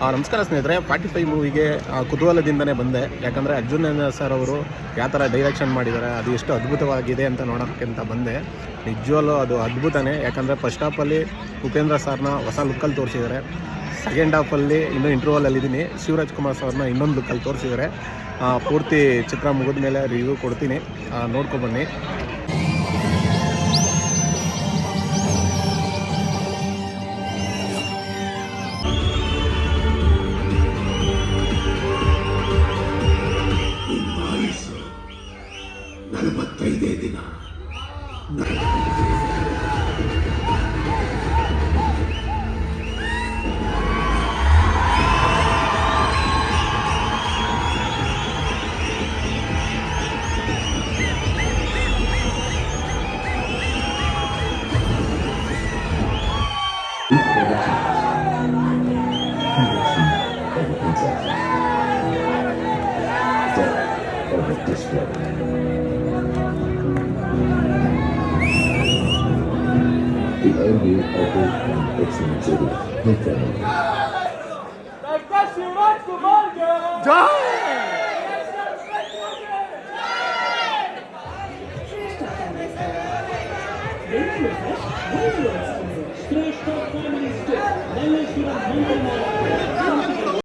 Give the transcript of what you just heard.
ನಮಸ್ಕಾರ ಸ್ನೇಹಿತರೆ. 45 ಮೂವಿಗೆ ಕುತೂಹಲದಿಂದನೇ ಬಂದೆ. ಯಾಕಂದರೆ ಅರ್ಜುನ್ ಸರ್ ಅವರು ಯಾವ ಥರ ಡೈರೆಕ್ಷನ್ ಮಾಡಿದ್ದಾರೆ, ಅದು ಎಷ್ಟು ಅದ್ಭುತವಾಗಿದೆ ಅಂತ ನೋಡೋಕ್ಕಿಂತ ಬಂದೆ. ನಿಜವಲ್ಲೂ ಅದು ಅದ್ಭುತನೇ. ಯಾಕಂದರೆ ಫಸ್ಟ್ ಹಾಫಲ್ಲಿ ಉಪೇಂದ್ರ ಸರ್ನ ಹೊಸ ಲುಕ್ಕಲ್ಲಿ ತೋರಿಸಿದ್ದಾರೆ. ಸೆಕೆಂಡ್ ಹಾಫಲ್ಲಿ ಇನ್ನೂ ಇಂಟರ್ವಲಲ್ಲಿದ್ದೀನಿ, ಶಿವರಾಜ್ ಕುಮಾರ್ ಸರ್ನ ಇನ್ನೊಂದು ಲುಕ್ಕಲ್ಲಿ ತೋರಿಸಿದ್ದಾರೆ. ಪೂರ್ತಿ ಚಿತ್ರ ಮುಗಿದ ಮೇಲೆ ರಿವ್ಯೂ ಕೊಡ್ತೀನಿ, ನೋಡ್ಕೊಬನ್ನಿ. ದಿನ the only other excellent city. ಶ್ರೇಷ್ಠ